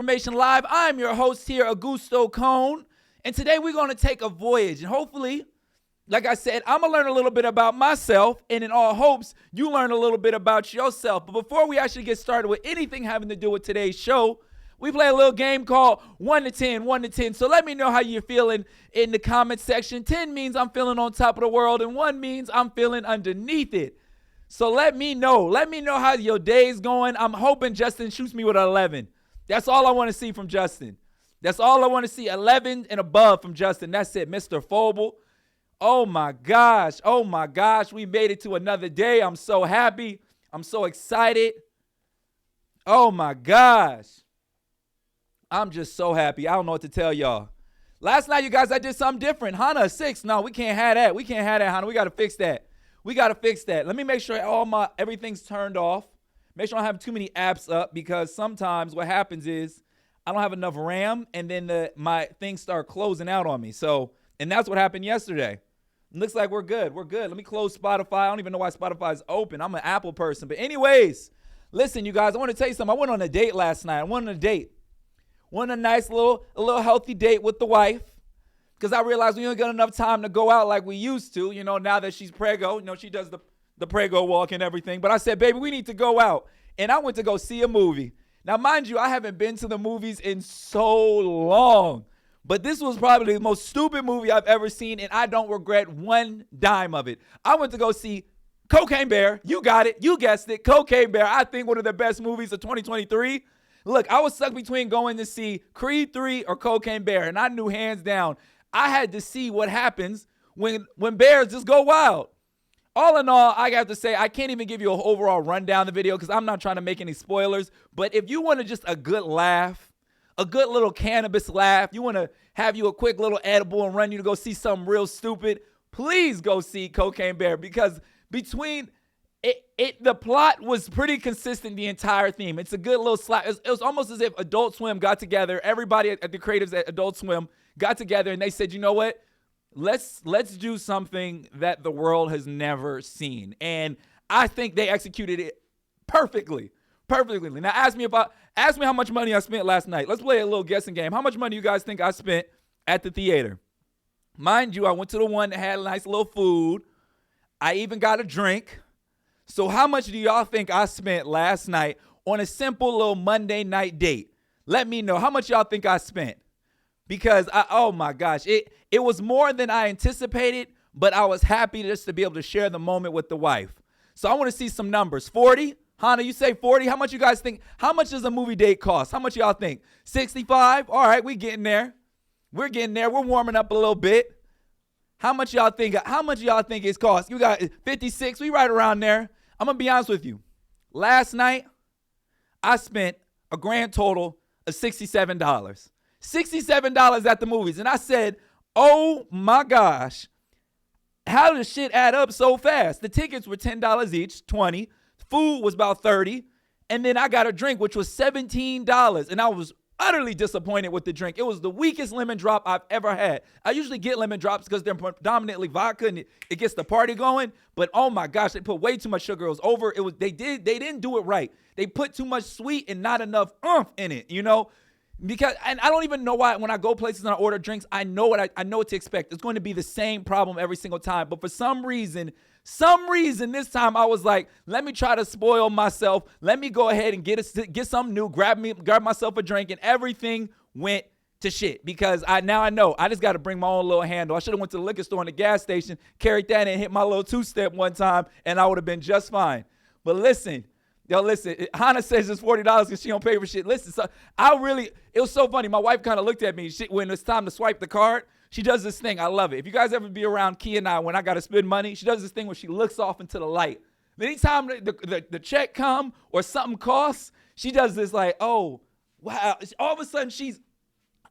Information Live. I'm your host here, Augusto Cone. And today we're going to take a voyage. And hopefully, like I said, I'm going to learn a little bit about myself. And in all hopes, you learn a little bit about yourself. But before we actually get started with anything having to do with today's show, we play a little game called 1 to 10, 1 to 10. So let me know how you're feeling in the comment section. 10 means I'm feeling on top of the world, and 1 means I'm feeling underneath it. So let me know. Let me know how your day's going. I'm hoping Justin shoots me with an 11. That's all I want to see from Justin. That's all I want to see. 11 and above from Justin. That's it, Mr. Foble. Oh, my gosh. Oh, my gosh. We made it to another day. I'm so happy. I'm so excited. Oh, my gosh. I'm just so happy. I don't know what to tell y'all. Last night, you guys, I did something different. Hana, 6. No, we can't have that. We can't have that, Hana. We got to fix that. We got to fix that. Let me make sure everything's turned off. Make sure I don't have too many apps up, because sometimes what happens is I don't have enough RAM, and then my things start closing out on me. And that's what happened yesterday. It looks like we're good. We're good. Let me close Spotify. I don't even know why Spotify is open. I'm an Apple person. But anyways, listen, you guys, I want to tell you something. I went on a date last night. Went on a nice little healthy date with the wife, because I realized we don't got enough time to go out like we used to, now that she's preggo. She does the preggo walk and everything. But I said, baby, we need to go out. And I went to go see a movie. Now, mind you, I haven't been to the movies in so long. But this was probably the most stupid movie I've ever seen, and I don't regret one dime of it. I went to go see Cocaine Bear. You got it. You guessed it. Cocaine Bear. I think one of the best movies of 2023. Look, I was stuck between going to see Creed 3 or Cocaine Bear, and I knew hands down I had to see what happens when bears just go wild. All in all, I have to say, I can't even give you an overall rundown of the video because I'm not trying to make any spoilers. But if you want to just a good laugh, a good little cannabis laugh, you want to have you a quick little edible and run you to go see something real stupid, please go see Cocaine Bear, because between the plot was pretty consistent the entire theme. It's a good little slap. It was almost as if Adult Swim got together. Everybody at the creatives at Adult Swim got together and they said, you know what? Let's do something that the world has never seen. And I think they executed it perfectly. Now ask me how much money I spent last night. Let's play a little guessing game. How much money you guys think I spent at the theater? Mind you, I went to the one that had a nice little food. I even got a drink. So how much do y'all think I spent last night on a simple little Monday night date? Let me know. How much y'all think I spent? Because, oh my gosh, it was more than I anticipated, but I was happy just to be able to share the moment with the wife. So I want to see some numbers. 40? Hana, you say 40? How much you guys think? How much does a movie date cost? How much y'all think? 65? All right, we getting there. We're getting there. We're warming up a little bit. How much y'all think? How much y'all think it's cost? You got 56. We right around there. I'm going to be honest with you. Last night, I spent a grand total of $67. $67 at the movies. And I said, oh my gosh, how does shit add up so fast? The tickets were $10 each, 20. Food was about 30. And then I got a drink, which was $17. And I was utterly disappointed with the drink. It was the weakest lemon drop I've ever had. I usually get lemon drops because they're predominantly vodka and it gets the party going. But oh my gosh, they put way too much sugar. It was over. They didn't do it right. They put too much sweet and not enough in it, Because, and I don't even know why, when I go places and I order drinks, I know what to expect. It's going to be the same problem every single time. But for some reason this time I was like, let me try to spoil myself. Let me go ahead and get something new, grab myself a drink, and everything went to shit. Because I know I just got to bring my own little handle. I should have went to the liquor store and the gas station, carried that and hit my little two-step one time, and I would have been just fine. But listen, Hana says it's $40 because she don't pay for shit. Listen, so it was so funny. My wife kind of looked at me when it's time to swipe the card. She does this thing. I love it. If you guys ever be around Key and I when I got to spend money, she does this thing where she looks off into the light. Anytime the check come or something costs, she does this like, oh, wow. All of a sudden, she's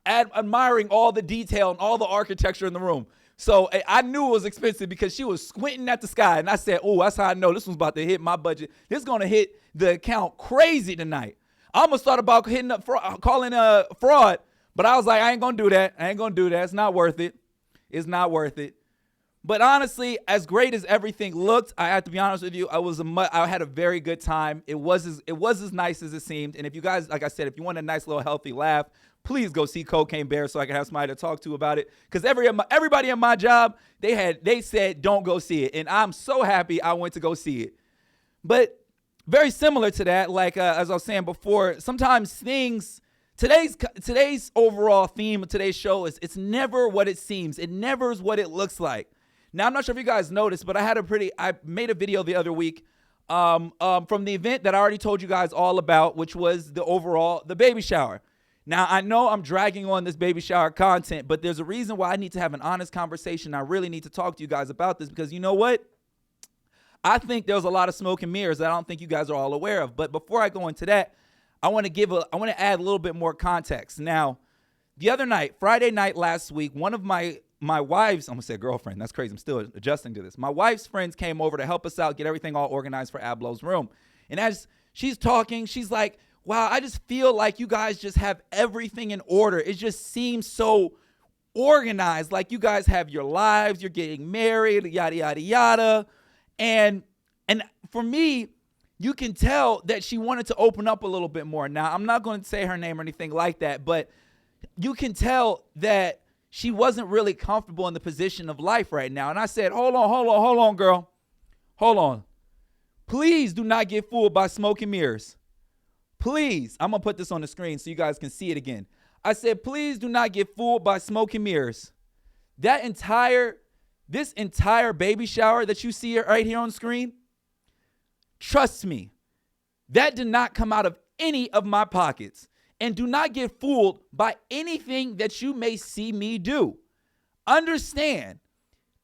admiring all the detail and all the architecture in the room. So I knew it was expensive because she was squinting at the sky. And I said, oh, that's how I know this one's about to hit my budget. This is going to hit the account crazy tonight. I almost thought about calling a fraud. But I was like, I ain't going to do that. It's not worth it. But honestly, as great as everything looked, I have to be honest with you, I had a very good time. It was as nice as it seemed. And if you guys, like I said, if you want a nice little healthy laugh, please go see Cocaine Bear so I can have somebody to talk to about it. Because everybody in my job, they said don't go see it, and I'm so happy I went to go see it. But very similar to that, like as I was saying before, sometimes things. Today's overall theme of today's show is it's never what it seems. It never is what it looks like. Now, I'm not sure if you guys noticed, but I made a video the other week from the event that I already told you guys all about, which was the baby shower. Now, I know I'm dragging on this baby shower content, but there's a reason why I need to have an honest conversation. I really need to talk to you guys about this because you know what? I think there's a lot of smoke and mirrors that I don't think you guys are all aware of. But before I go into that, I want to add a little bit more context. Now, the other night, Friday night last week, one of my wife's, I'm going to say girlfriend, that's crazy, I'm still adjusting to this. My wife's friends came over to help us out, get everything all organized for Ablo's room. And as she's talking, she's like, wow, I just feel like you guys just have everything in order. It just seems so organized, like you guys have your lives, you're getting married, yada, yada, yada. And for me, you can tell that she wanted to open up a little bit more. Now, I'm not going to say her name or anything like that, but you can tell that she wasn't really comfortable in the position of life right now. And I said, hold on, girl. Hold on. Please do not get fooled by smoke and mirrors. Please. I'm going to put this on the screen so you guys can see it again. I said, please do not get fooled by smoke and mirrors. This entire baby shower that you see right here on screen, trust me, that did not come out of any of my pockets. And do not get fooled by anything that you may see me do. Understand,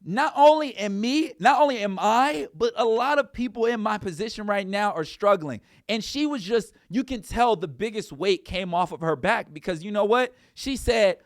not only am I, but a lot of people in my position right now are struggling. And she was just, you can tell the biggest weight came off of her back because you know what? She said,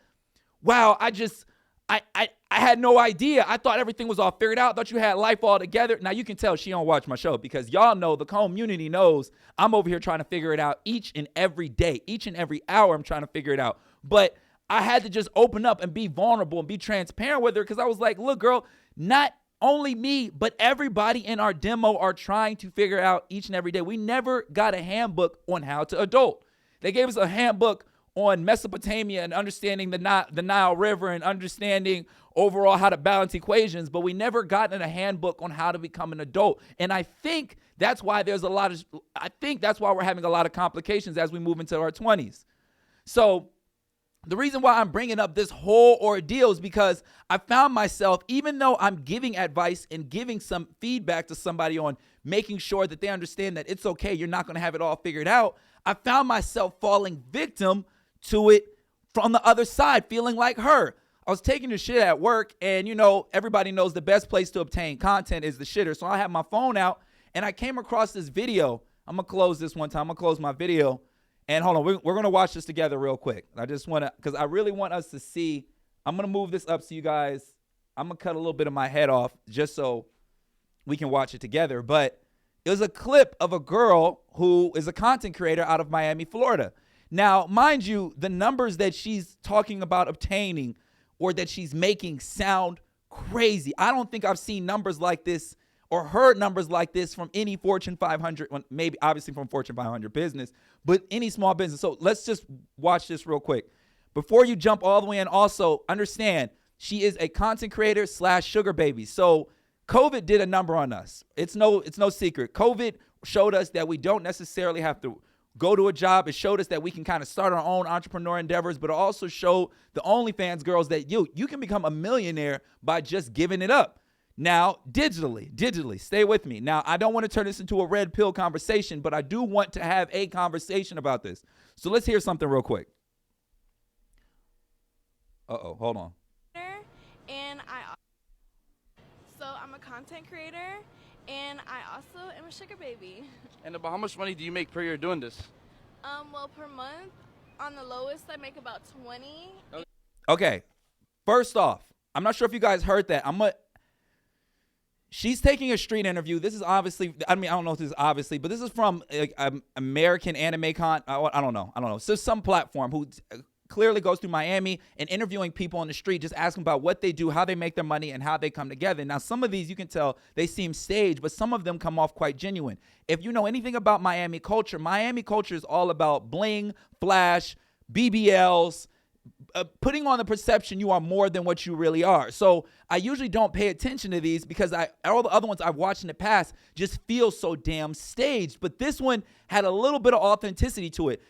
wow, I had no idea. I thought everything was all figured out. I thought you had life all together. Now you can tell she don't watch my show because y'all know, the community knows I'm over here trying to figure it out each and every day. Each and every hour I'm trying to figure it out. But I had to just open up and be vulnerable and be transparent with her because I was like, look, girl, not only me, but everybody in our demo are trying to figure out each and every day. We never got a handbook on how to adult. They gave us a handbook on Mesopotamia and understanding the Nile River and understanding overall how to balance equations, but we never got in a handbook on how to become an adult. And I think that's why we're having a lot of complications as we move into our 20s. So the reason why I'm bringing up this whole ordeal is because I found myself, even though I'm giving advice and giving some feedback to somebody on making sure that they understand that it's okay, you're not going to have it all figured out, I found myself falling victim to it from the other side, feeling like her. I was taking the shit at work, and you know, everybody knows the best place to obtain content is the shitter. So I had my phone out, and I came across this video. I'm going to close this one time. I'm going to close my video. And hold on, we're going to watch this together real quick. I just want to, because I really want us to see. I'm going to move this up so you guys, I'm going to cut a little bit of my head off just so we can watch it together. But it was a clip of a girl who is a content creator out of Miami, Florida. Now, mind you, the numbers that she's talking about obtaining or that she's making sound crazy. I don't think I've seen numbers like this or heard numbers like this from any Fortune 500, maybe obviously from Fortune 500 business, but any small business. So let's just watch this real quick. Before you jump all the way in, also understand she is a content creator / sugar baby. So COVID did a number on us. It's no secret. COVID showed us that we don't necessarily have to go to a job. It showed us that we can kind of start our own entrepreneur endeavors, but it also showed the OnlyFans girls that you can become a millionaire by just giving it up. Now, digitally, stay with me. Now, I don't want to turn this into a red pill conversation, but I do want to have a conversation about this. So let's hear something real quick. Hold on. And I'm a content creator, and I also am a sugar baby. And about how much money do you make per year doing this? Well, per month, on the lowest, I make about 20. Okay. First off, I'm not sure if you guys heard that. She's taking a street interview. This is obviously, I don't know if this is obviously, but this is from American Anime Con. I don't know. So some platform who clearly goes through Miami and interviewing people on the street, just asking about what they do, how they make their money, and how they come together. Now, some of these you can tell they seem staged, but some of them come off quite genuine. If you know anything about Miami culture is all about bling, flash, BBLs, putting on the perception you are more than what you really are. So I usually don't pay attention to these because all the other ones I've watched in the past just feel so damn staged. But this one had a little bit of authenticity to it.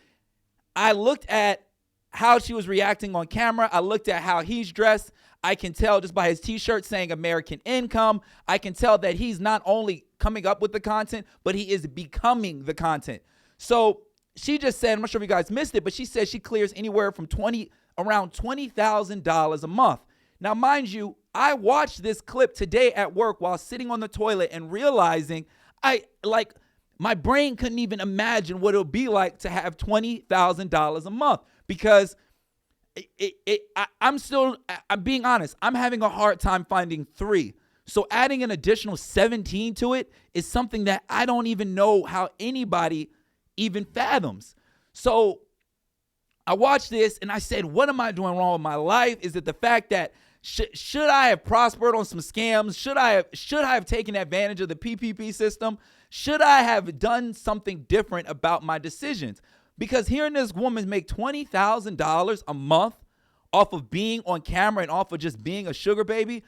I looked at how she was reacting on camera. I looked at how he's dressed. I can tell just by his t-shirt saying American income. I can tell that he's not only coming up with the content, but he is becoming the content. So she just said, I'm not sure if you guys missed it, but she said she clears anywhere from around $20,000 a month. Now, mind you, I watched this clip today at work while sitting on the toilet and realizing my brain couldn't even imagine what it would be like to have $20,000 a month because I'm being honest, I'm having a hard time finding 3. So adding an additional 17 to it is something that I don't even know how anybody even fathoms. So I watched this and I said, what am I doing wrong with my life? Is it the fact that should I have prospered on some scams? Should I have taken advantage of the PPP system? Should I have done something different about my decisions? Because hearing this woman make $20,000 a month off of being on camera and off of just being a sugar baby,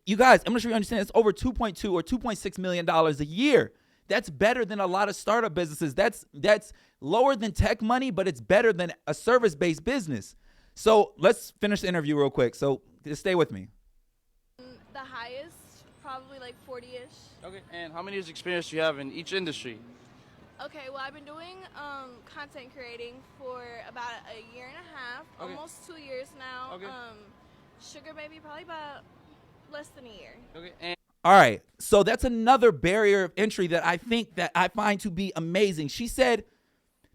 you guys, I'm not sure you understand, it's over $2.2 or $2.6 million a year. That's better than a lot of startup businesses. That's lower than tech money, but it's better than a service-based business. So let's finish the interview real quick. So just stay with me. The highest, probably like 40-ish. Okay. And how many years experience do you have in each industry? Okay, well, I've been doing content creating for about a year and a half, Okay. almost 2 years now. Okay. Sugar baby, probably about less than a year. Okay. And All right. So that's another barrier of entry that I find to be amazing. She said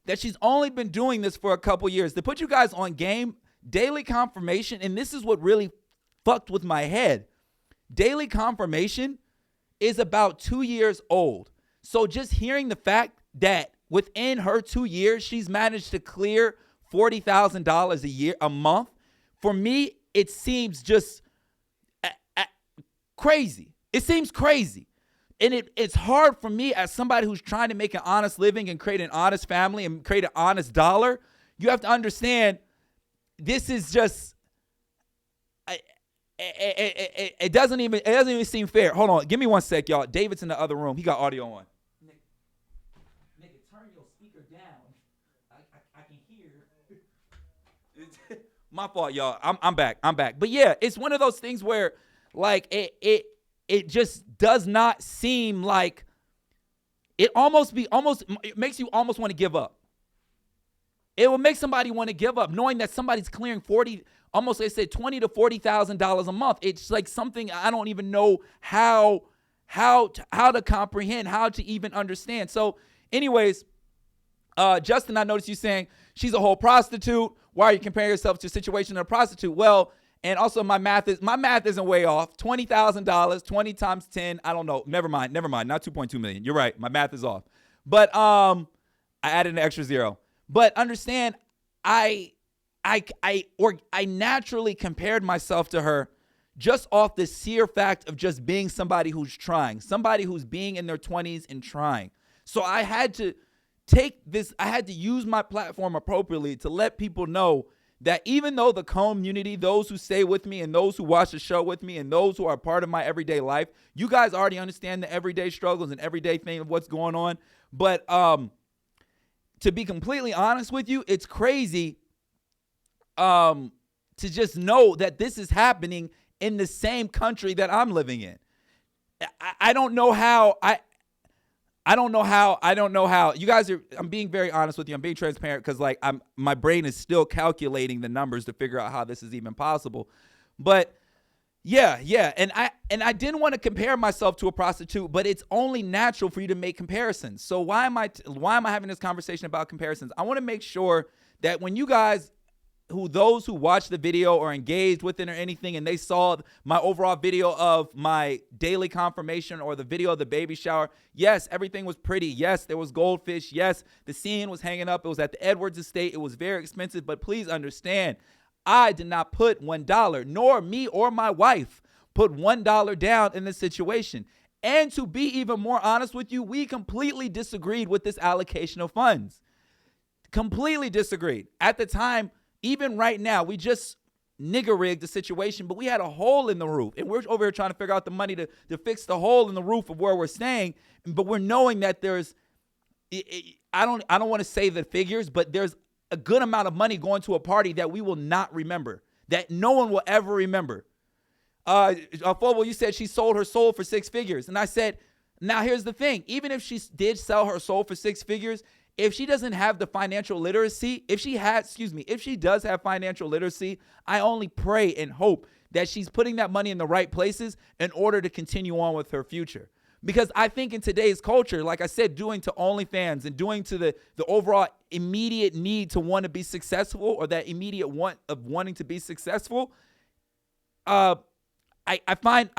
that she's only been doing this for a couple years. To put you guys on game, Daily Confirmation, and this is what really fucked with my head. Daily Confirmation is about 2 years old. So just hearing the fact that within her 2 years, she's managed to clear $40,000 a month, for me, it seems just crazy. It seems crazy. And it's hard for me as somebody who's trying to make an honest living and create an honest family and create an honest dollar. You have to understand, this is just, it doesn't even seem fair. Hold on. Give me one sec, y'all. David's in the other room. He got audio on. Nigga, turn your speaker down. I can hear. My fault, y'all. I'm back. But yeah, it's one of those things where like it just does not seem like it makes you almost want to give up. It will make somebody want to give up knowing that somebody's clearing they said $20,000 to $40,000 a month. It's like something I don't even know how to comprehend, how to even understand. So anyways, Justin, I noticed you saying she's a whole prostitute. Why are you comparing yourself to a situation of a prostitute? Well, and also my math isn't way off. $20,000, 20 times 10. I don't know. Never mind. Not 2.2 million. You're right. My math is off. But I added an extra zero. But understand, I naturally compared myself to her just off the sheer fact of just being somebody who's trying, somebody who's being in their 20s and trying. So I had to use my platform appropriately to let people know that even though the community, those who stay with me and those who watch the show with me and those who are part of my everyday life, you guys already understand the everyday struggles and everyday thing of what's going on. But to be completely honest with you, it's crazy to just know that this is happening in the same country that I'm living in. I don't know how. I don't know how. You guys are, I'm being very honest with you. I'm being transparent because like my brain is still calculating the numbers to figure out how this is even possible. But yeah. And I didn't want to compare myself to a prostitute, but it's only natural for you to make comparisons. So why am I having this conversation about comparisons? I want to make sure that when you guys those who watched the video or engaged with it or anything, and they saw my overall video of my daily confirmation or the video of the baby shower, yes, everything was pretty. Yes, there was goldfish. Yes, the scene was hanging up. It was at the Edwards estate. It was very expensive, but please understand, I did not put $1, nor me or my wife put $1 down in this situation. And to be even more honest with you, we completely disagreed with this allocation of funds. Completely disagreed. At the time, even right now, we just nigger rigged the situation, but we had a hole in the roof. And we're over here trying to figure out the money to fix the hole in the roof of where we're staying. But we're knowing that there's, I don't want to say the figures, but there's a good amount of money going to a party that we will not remember, that no one will ever remember. Fobo, you said she sold her soul for 6 figures. And I said, now here's the thing. Even if she did sell her soul for 6 figures, if she doesn't have the financial literacy, if she does have financial literacy, I only pray and hope that she's putting that money in the right places in order to continue on with her future. Because I think in today's culture, like I said, doing to OnlyFans and doing to the overall immediate need to want to be successful, or that immediate want of wanting to be successful, I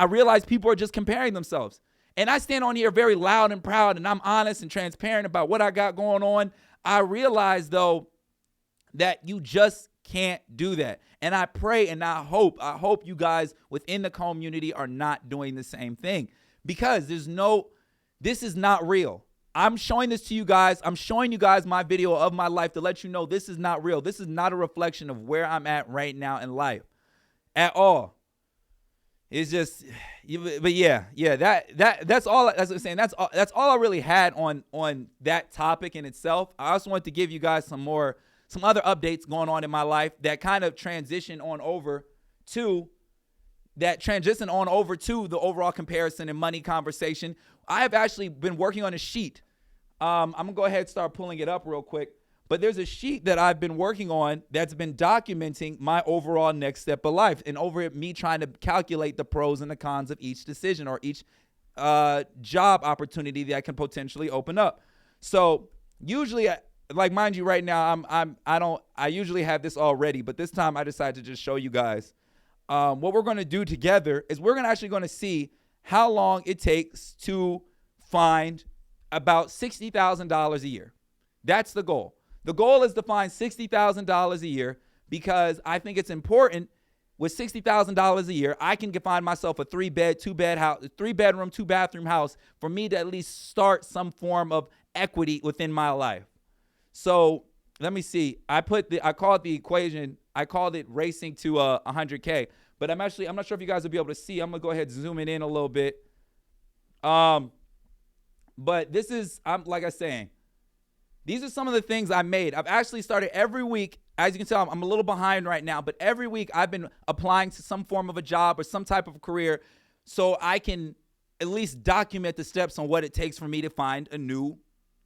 realize people are just comparing themselves. And I stand on here very loud and proud, and I'm honest and transparent about what I got going on. I realize, though, that you just can't do that. And I pray and I hope you guys within the community are not doing the same thing, because this is not real. I'm showing this to you guys. I'm showing you guys my video of my life to let you know this is not real. This is not a reflection of where I'm at right now in life at all. It's just, but yeah, that's all. As I'm saying, that's all I really had on that topic in itself. I also want to give you guys some other updates going on in my life that kind of transition on over to the overall comparison and money conversation. I have actually been working on a sheet. I'm gonna go ahead and start pulling it up real quick. But there's a sheet that I've been working on that's been documenting my overall next step of life, and over it, me trying to calculate the pros and the cons of each decision or each job opportunity that I can potentially open up. So usually, like, mind you, right now, I usually have this all ready, but this time I decided to just show you guys. What we're going to do together is we're actually going to see how long it takes to find about $60,000 a year. That's the goal. The goal is to find $60,000 a year, because I think it's important with $60,000 a year, I can find myself a 3-bedroom, 2-bathroom house for me to at least start some form of equity within my life. So let me see. I called it racing to 100K, but I'm not sure if you guys will be able to see. I'm gonna go ahead and zoom it in a little bit. But this is, like I was saying, these are some of the things I made. I've actually started every week. As you can tell, I'm a little behind right now, but every week I've been applying to some form of a job or some type of career, so I can at least document the steps on what it takes for me to find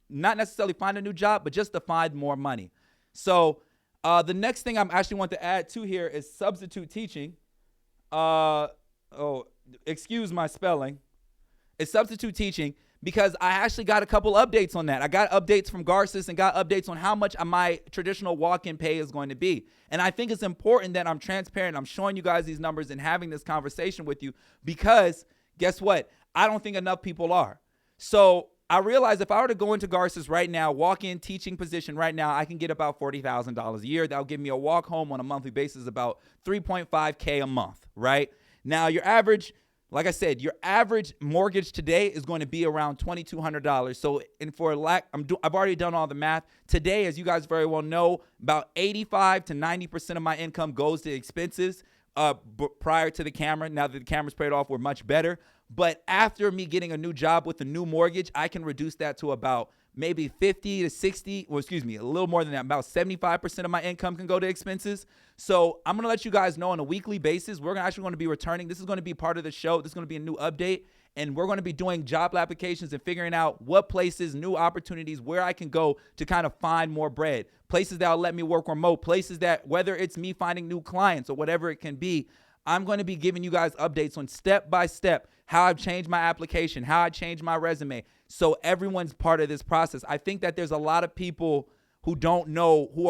not necessarily find a new job, but just to find more money. So the next thing I'm actually want to add to here is substitute teaching. Excuse my spelling. It's substitute teaching, because I actually got a couple updates on that. I got updates from Garces and got updates on how much my traditional walk-in pay is going to be. And I think it's important that I'm transparent. I'm showing you guys these numbers and having this conversation with you, because guess what? I don't think enough people are. So I realized if I were to go into Garces right now, walk-in teaching position right now, I can get about $40,000 a year. That'll give me a walk home on a monthly basis about $3.5K a month, right? Now, like I said, your average mortgage today is going to be around $2,200. So, I've already done all the math. Today, as you guys very well know, about 85 to 90% of my income goes to expenses prior to the camera. Now that the camera's paid off, we're much better. But after me getting a new job with a new mortgage, I can reduce that to about maybe 50 to 60, a little more than that. About 75% of my income can go to expenses. So I'm going to let you guys know on a weekly basis, we're actually going to be returning. This is going to be part of the show. This is going to be a new update. And we're going to be doing job applications and figuring out what places, new opportunities, where I can go to kind of find more bread. Places that will let me work remote. Places that, whether it's me finding new clients or whatever it can be, I'm going to be giving you guys updates on step by step how I've changed my application, how I changed my resume, so everyone's part of this process. I think that there's a lot of people who don't know, who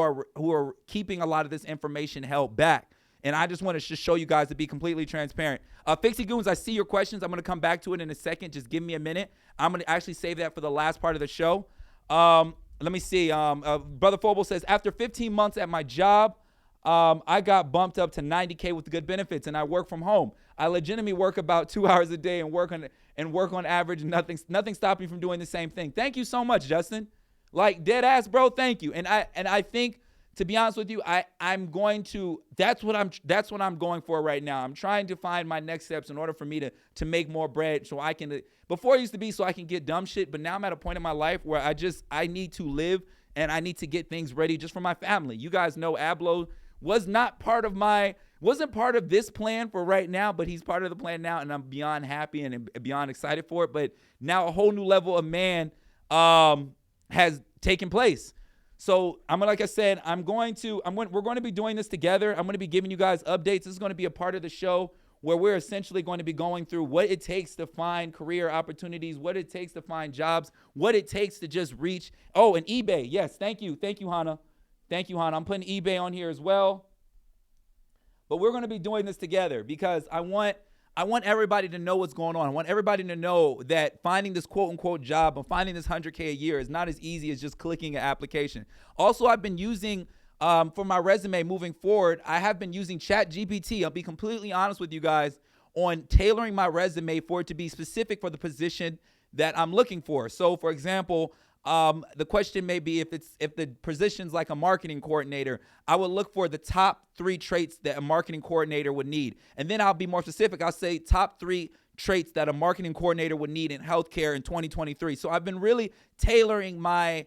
are keeping a lot of this information held back. And I just want to just show you guys to be completely transparent. Fixie Goons, I see your questions. I'm going to come back to it in a second. Just give me a minute. I'm going to actually save that for the last part of the show. Let me see. Brother Phobos says, after 15 months at my job, I got bumped up to $90K with good benefits, and I work from home. I legitimately work about 2 hours a day and work on average. Nothing stopped me from doing the same thing. Thank you so much, Justin. Like, dead ass, bro. Thank you. And I think, to be honest with you, I'm going to, that's what I'm going for right now. I'm trying to find my next steps in order for me to make more bread so I can, before it used to be so I can get dumb shit, but now I'm at a point in my life where I need to live and I need to get things ready just for my family. You guys know Ablo wasn't part of this plan for right now, but he's part of the plan now, and I'm beyond happy and beyond excited for it. But now a whole new level of man has taken place. So like I said, we're going to be doing this together. I'm going to be giving you guys updates. This is going to be a part of the show where we're essentially going to be going through what it takes to find career opportunities, what it takes to find jobs, what it takes to just reach. Oh, and eBay. Yes. Thank you, Hannah. Thank you, Hannah. I'm putting eBay on here as well. But we're going to be doing this together because I want everybody to know what's going on. I want everybody to know that finding this quote-unquote job and finding this $100K a year is not as easy as just clicking an application. Also, I've been using, for my resume moving forward, I have been using ChatGPT. I'll be completely honest with you guys on tailoring my resume for it to be specific for the position that I'm looking for. So, for example, the question may be if the position's like a marketing coordinator, I would look for the top 3 traits that a marketing coordinator would need. And then I'll be more specific. I'll say top 3 traits that a marketing coordinator would need in healthcare in 2023. So I've been really tailoring my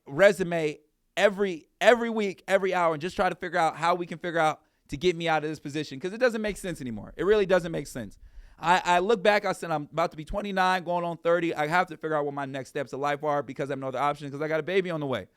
resume every week, every hour, and just try to figure out how we can figure out to get me out of this position because it doesn't make sense anymore. It really doesn't make sense. I look back, I said, I'm about to be 29, going on 30. I have to figure out what my next steps of life are because I have no other options because I got a baby on the way.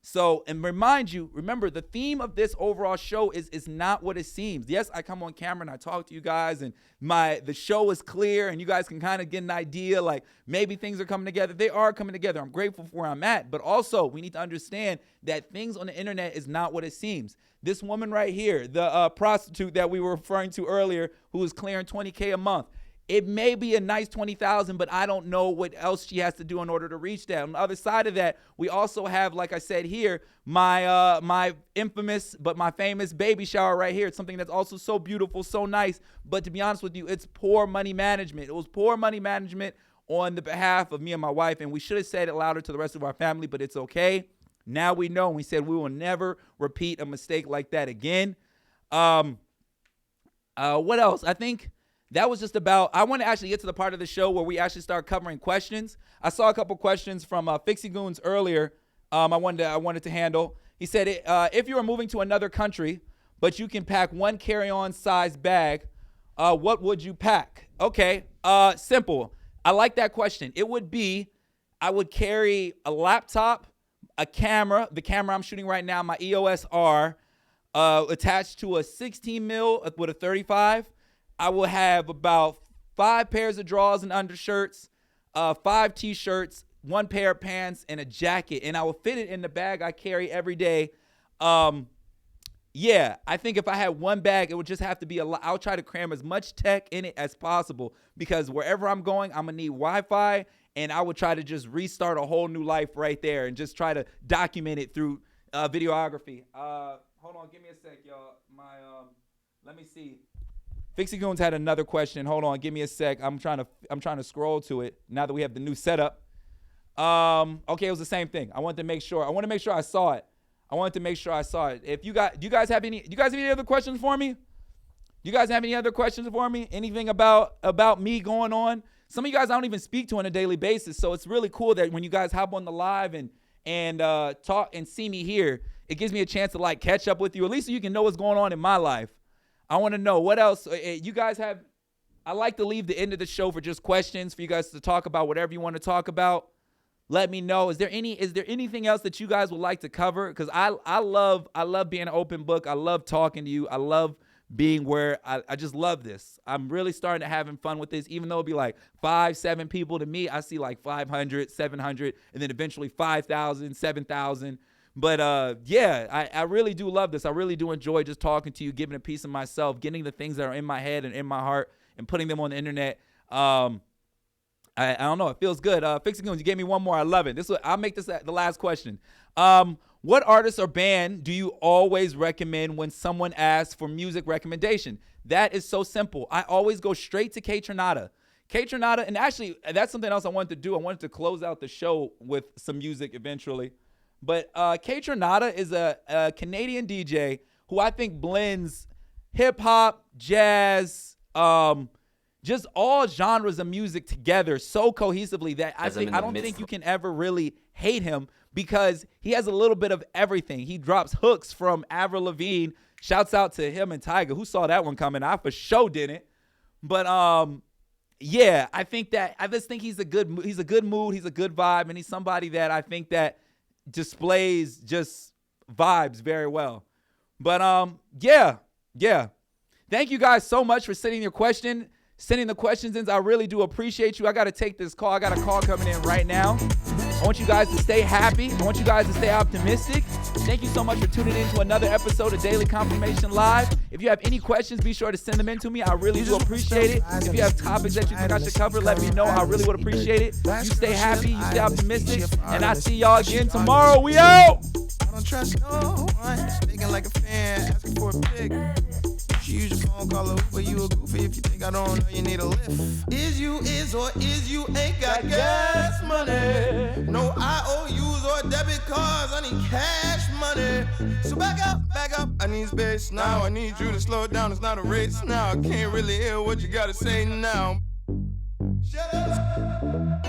So, and remember, the theme of this overall show is not what it seems. Yes, I come on camera and I talk to you guys and the show is clear and you guys can kind of get an idea like maybe things are coming together. They are coming together. I'm grateful for where I'm at. But also, we need to understand that things on the internet is not what it seems. This woman right here, the prostitute that we were referring to earlier, who is clearing $20K a month. It may be a nice $20,000, but I don't know what else she has to do in order to reach that. On the other side of that, we also have, like I said here, my infamous but my famous baby shower right here. It's something that's also so beautiful, so nice. But to be honest with you, it's poor money management. It was poor money management on the behalf of me and my wife, and we should have said it louder to the rest of our family, but it's okay. Now we know, and we said we will never repeat a mistake like that again. What else? I think that was just about, I want to actually get to the part of the show where we actually start covering questions. I saw a couple questions from Fixie Goons earlier. I wanted to handle. He said, if you are moving to another country, but you can pack one carry-on size bag, what would you pack? Okay, simple. I like that question. It would be, I would carry a laptop, a camera, the camera I'm shooting right now, my EOS R, attached to a 16 mil with a 35. I will have about 5 pairs of drawers and undershirts, 5 t-shirts, 1 pair of pants, and a jacket. And I will fit it in the bag I carry every day. Yeah, I think if I had one bag, it would just have to be I'll try to cram as much tech in it as possible because wherever I'm going, I'm going to need Wi-Fi. And I would try to just restart a whole new life right there and just try to document it through videography. Hold on, give me a sec, y'all. Let me see. Fixie Goons had another question. Hold on, give me a sec. I'm trying to scroll to it now that we have the new setup. Okay, it was the same thing. I want to make sure I saw it. If do you guys have any other questions for me? Anything about me going on? Some of you guys I don't even speak to on a daily basis, so it's really cool that when you guys hop on the live and talk and see me here, it gives me a chance to like catch up with you, at least so you can know what's going on in my life. I want to know what else you guys have. I like to leave the end of the show for just questions for you guys to talk about whatever you want to talk about. Let me know. Is there anything else that you guys would like to cover? Because I love being an open book. I love talking to you. I love being where I just love this. I'm really starting to having fun with this, even though it'll be like 5-7 people. To me, I see like 500, 700, and then eventually 5,000, 7,000. But yeah, I really do love this. I really do enjoy just talking to you, giving a piece of myself, getting the things that are in my head and in my heart and putting them on the internet. I don't know. It feels good. Fixing Goons, you gave me one more. I love it. I'll make this the last question. What artist or band do you always recommend when someone asks for music recommendation? That is so simple. I always go straight to Kaytranada. Kaytranada, and actually, that's something else I wanted to do. I wanted to close out the show with some music eventually. But Kaytranada is a Canadian DJ who I think blends hip-hop, jazz, just all genres of music together so cohesively that I don't think you can ever really hate him, because he has a little bit of everything. He drops hooks from Avril Lavigne. Shouts out to him and Tyga. Who saw that one coming? I for sure didn't. But yeah, I just think he's a good mood, he's a good vibe, and he's somebody that I think that displays just vibes very well. But yeah. Thank you guys so much for sending the questions in. I really do appreciate you. I got to take this call. I got a call coming in right now. I want you guys to stay happy. I want you guys to stay optimistic. Thank you so much for tuning in to another episode of Daily Confirmation Live. If you have any questions, be sure to send them in to me. I really do appreciate it. If you have topics that you think I should cover, let me know. I really would appreciate it. You stay happy. You stay optimistic. And I see y'all again tomorrow. We out. I don't trust no one. Speaking like a fan, asking for a pic. You use your phone, call a Uber, you a goofy if you think I don't know you need a lift. Is you ain't got gas money. No IOUs or debit cards, I need cash money. So back up, I need space now. I need you to slow down, it's not a race now. I can't really hear what you gotta say now. Shut up.